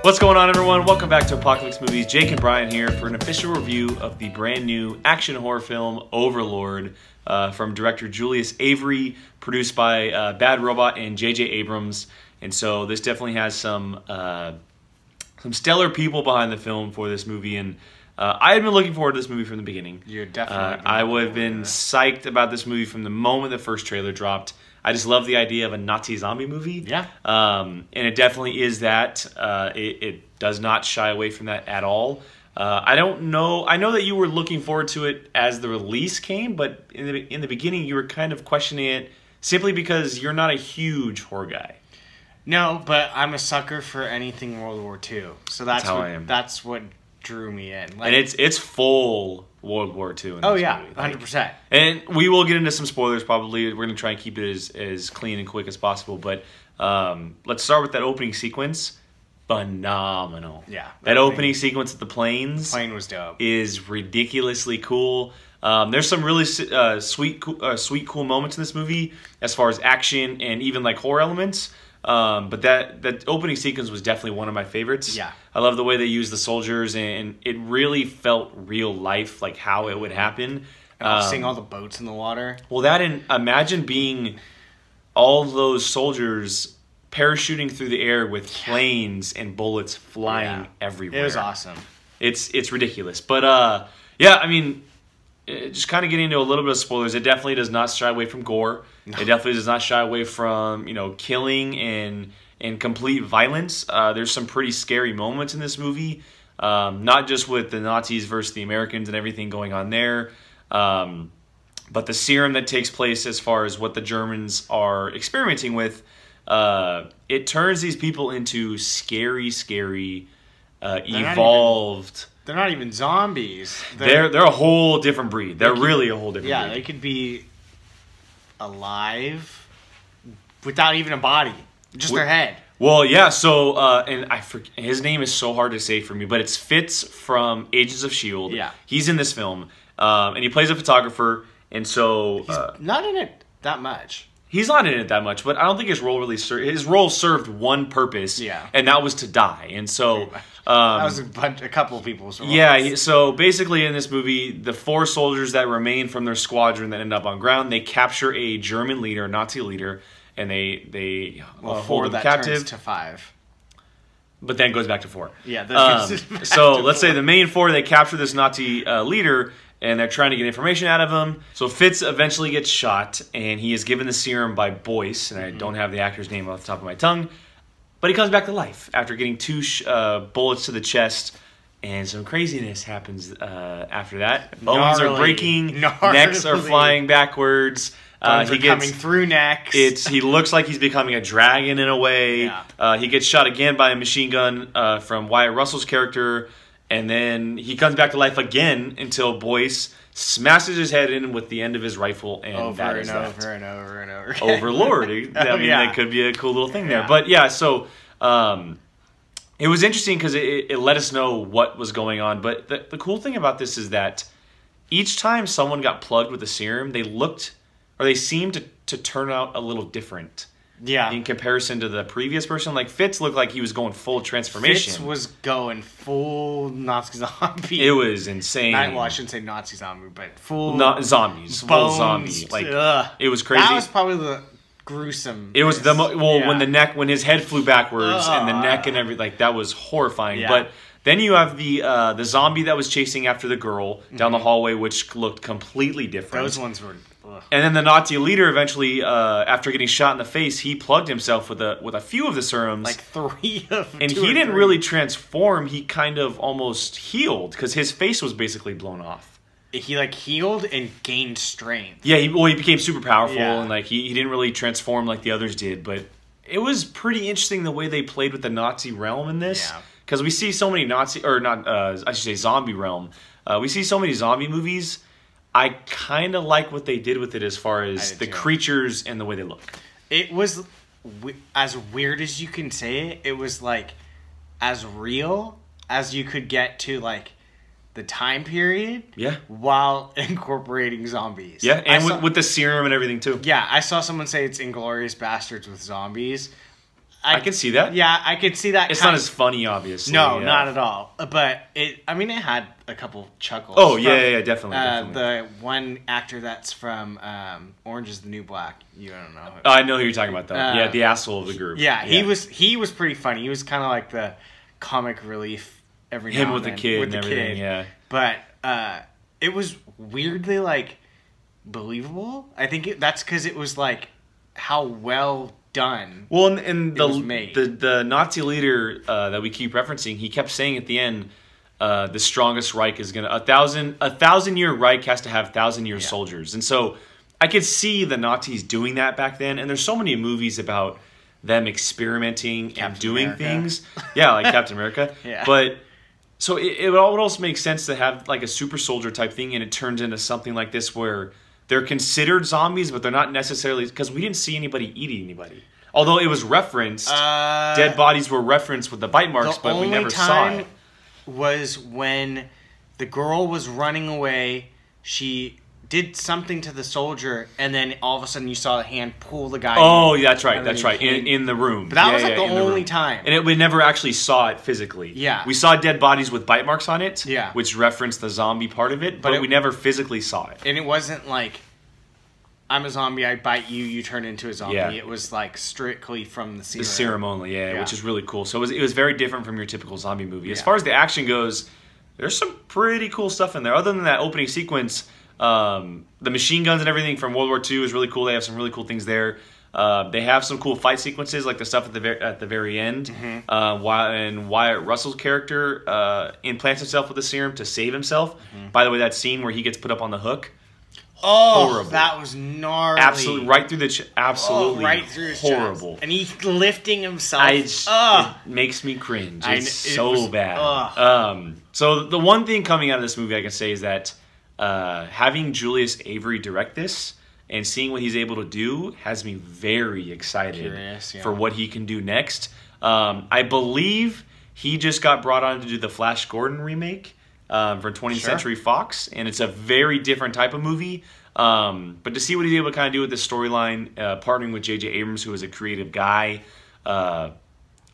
What's going on, everyone? Welcome back to Apocalypse Movies. Jake and Brian here for an official review of the brand new action horror film Overlord from director Julius Avery, produced by Bad Robot and J.J. Abrams. And so this definitely has some stellar people behind the film for this movie. And I had been looking forward to this movie from the beginning. You're definitely. I would have been psyched about this movie from the moment the first trailer dropped. I just love the idea of a Nazi zombie movie. Yeah. And it definitely is that. It does not shy away from that at all. I don't know. I know that you were looking forward to it as the release came, but in the beginning you were kind of questioning it simply because you're not a huge horror guy. No, but I'm a sucker for anything World War II. So that's how what, I am. That's what drew me in. Like, and it's full World War II. In oh this yeah, movie. 100%. And we will get into some spoilers probably. We're going to try and keep it as clean and quick as possible. But let's start with that opening sequence. Phenomenal. Yeah. That opening sequence at the planes. The plane was dope. Is ridiculously cool. There's some really sweet, cool moments in this movie as far as action and even like horror elements. But that opening sequence was definitely one of my favorites. Yeah. I love the way they used the soldiers, and it really felt real life, like how it would happen. And seeing all the boats in the water. Well, that and imagine being all those soldiers parachuting through the air with planes and bullets flying everywhere. It was awesome. It's ridiculous. But yeah, I mean, just kind of getting into a little bit of spoilers, it definitely does not shy away from gore. No. It definitely does not shy away from, killing and complete violence. There's some pretty scary moments in this movie, not just with the Nazis versus the Americans and everything going on there, but the serum that takes place as far as what the Germans are experimenting with. It turns these people into scary, evolved. They're not even zombies. They're a whole different breed. They're really a whole different breed. Yeah, they could be alive without even a body, just their head. Well, yeah. So, and his name is so hard to say for me, but it's Fitz from Agents of S.H.I.E.L.D. Yeah, he's in this film, and he plays a photographer, and so he's not in it that much. He's not in it that much, but I don't think his role really served. His role served one purpose, and that was to die. And so that was a couple of people's roles. Yeah. So basically, in this movie, the 4 soldiers that remain from their squadron that end up on ground, they capture a German leader, Nazi leader, and they hold him captive. Turns to 5. But then goes back to 4. Yeah. So let's say the main 4, they capture this Nazi leader. And they're trying to get information out of him. So Fitz eventually gets shot, and he is given the serum by Boyce, and I don't have the actor's name off the top of my tongue. But he comes back to life after getting 2 bullets to the chest, and some craziness happens after that. Bones are breaking, necks are flying backwards. He gets coming through necks. He looks like he's becoming a dragon in a way. Yeah. He gets shot again by a machine gun from Wyatt Russell's character. And then he comes back to life again until Boyce smashes his head in with the end of his rifle, and over that is that. Over and over and over. Overlord. I mean, that could be a cool little thing there. But yeah, so it was interesting because it let us know what was going on. But the cool thing about this is that each time someone got plugged with the serum, they seemed to turn out a little different. Yeah. In comparison to the previous person, like Fitz looked like he was going full transformation. Fitz was going full Nazi zombie. It was insane. Well, I shouldn't say Nazi zombie, but full zombies. Bones, full zombie. Like it was crazy. That was probably the gruesome. It was when his head flew backwards and the neck and everything, like that was horrifying. Yeah. But then you have the zombie that was chasing after the girl down the hallway, which looked completely different. Those ones were. And then the Nazi leader eventually, after getting shot in the face, he plugged himself with a few of the serums. Like 3 of them. And he didn't really transform. He kind of almost healed because his face was basically blown off. He healed and gained strength. Yeah, he became super powerful and he didn't really transform like the others did. But it was pretty interesting the way they played with the Nazi realm in this. Yeah. Because we see so many zombie realm. We see so many zombie movies. I kind of like what they did with it as far as the creatures and the way they look. It was as weird as you can say it. It was like as real as you could get to like the time period. Yeah. While incorporating zombies. Yeah, and with the serum and everything too. Yeah, I saw someone say it's Inglourious Bastards with zombies. I can see that. Yeah, I could see that. It's not as funny, obviously. No, yeah. not at all. But it had a couple chuckles. Oh, yeah, definitely. The one actor that's from Orange is the New Black. You don't know. I know who you're talking about, though. Yeah, the asshole of the group. Yeah, he was pretty funny. He was kind of like the comic relief every now Him and with then. the kid and everything, yeah. But it was weirdly, like, believable. I think that's because it was, like, how well done. Well, and the Nazi leader that we keep referencing, he kept saying at the end, the strongest Reich is gonna 1,000-year Reich has to have 1,000-year soldiers, and so I could see the Nazis doing that back then. And there's so many movies about them experimenting and doing things, like Captain America. Yeah. But so it would also make sense to have like a super soldier type thing, and it turns into something like this where they're considered zombies, but they're not necessarily, because we didn't see anybody eat anybody. Although it was referenced, dead bodies were referenced with the bite marks, but we never saw it. Was when the girl was running away, she did something to the soldier, and then all of a sudden you saw the hand pull the guy. Oh, in, that's right. In the room. But that was like the only time. And we never actually saw it physically. Yeah. We saw dead bodies with bite marks on it, yeah, which referenced the zombie part of it, but we never physically saw it. And it wasn't like, I'm a zombie, I bite you, you turn into a zombie. Yeah. It was like strictly from the serum. The serum only, which is really cool. So it was very different from your typical zombie movie. As far as the action goes, there's some pretty cool stuff in there. Other than that opening sequence, the machine guns and everything from World War II is really cool. They have some really cool things there. They have some cool fight sequences, like the stuff at the very end. Mm-hmm. And Wyatt Russell's character implants himself with the serum to save himself. Mm-hmm. By the way, that scene where he gets put up on the hook. Oh, horrible. That was gnarly. Absolutely, right through the absolutely right through his horrible. Chest. And he's lifting himself. It makes me cringe. It's so bad. So the one thing coming out of this movie I can say is that having Julius Avery direct this and seeing what he's able to do has me very excited for what he can do next. I believe he just got brought on to do the Flash Gordon remake. For 20th Century Fox, and it's a very different type of movie. But to see what he's able to kind of do with this storyline, partnering with J.J. Abrams, who is a creative guy, I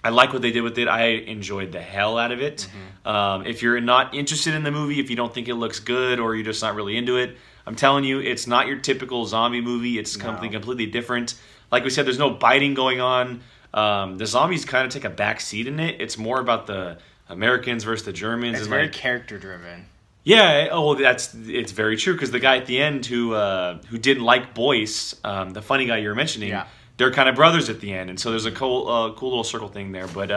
like what they did with it. I enjoyed the hell out of it. Mm-hmm. If you're not interested in the movie, if you don't think it looks good, or you're just not really into it, I'm telling you, it's not your typical zombie movie. It's something completely different. Like we said, there's no biting going on. The zombies kind of take a back seat in it. It's more about the Americans versus the Germans. It's very character driven. Yeah, it's very true, because the guy at the end who didn't like Boyce, the funny guy you were mentioning, they're kind of brothers at the end, and so there's a cool little circle thing there. But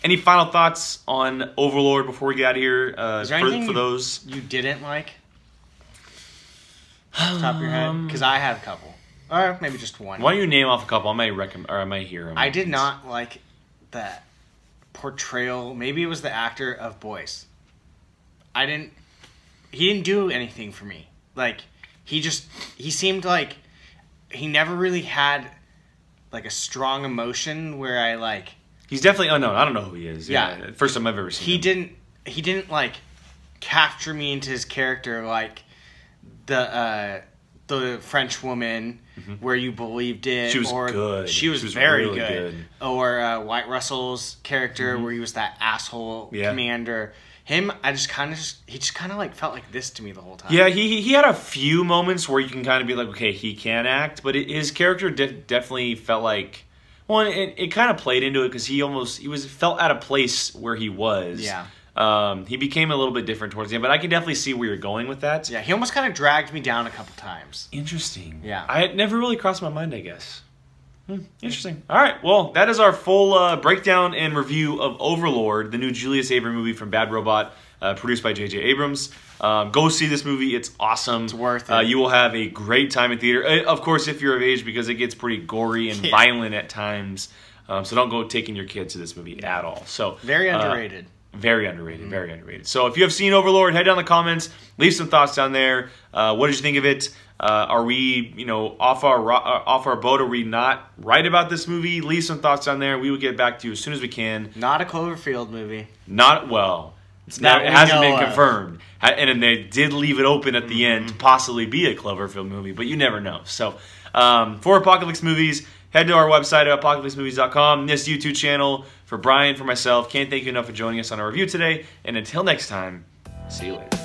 any final thoughts on Overlord before we get out of here? Is there anything for those you didn't like? Off the top of your head, because I had a couple, or maybe just one. Why don't you name off a couple? I might recommend, or I might hear them. I did not like that portrayal. Maybe it was the actor of Boyce. He didn't do anything for me. Like, he seemed like he never really had like a strong emotion where I like. He's definitely unknown. I don't know who he is. Yeah. First time I've ever seen him. He didn't like capture me into his character like the French woman, where you believed it. She was good. She was very really good. Or Wyatt Russell's character, where he was that asshole commander. Him, he just kind of like felt like this to me the whole time. Yeah, he had a few moments where you can kind of be like, okay, he can act, but his character definitely felt like, well, it kind of played into it, because he felt out of place where he was. Yeah. He became a little bit different towards the end, but I can definitely see where you're going with that. Yeah, he almost kind of dragged me down a couple times. Interesting. Yeah. I had never really crossed my mind, I guess. Interesting. All right, well, that is our full breakdown and review of Overlord, the new Julius Avery movie from Bad Robot, produced by J.J. Abrams. Go see this movie. It's awesome. It's worth it. You will have a great time in theater. Of course, if you're of age, because it gets pretty gory and violent at times. So don't go taking your kids to this movie at all. So very underrated. Very underrated, very underrated. So if you have seen Overlord, head down in the comments, leave some thoughts down there. What did you think of it? Are we, off our boat? Are we not right about this movie? Leave some thoughts down there. We will get back to you as soon as we can. Not a Cloverfield movie. It hasn't been confirmed. And they did leave it open at the end to possibly be a Cloverfield movie, but you never know. So for Apocalypse Movies, head to our website at apocalypsemovies.com, this YouTube channel. For Brian, for myself, can't thank you enough for joining us on our review today. And until next time, see you later.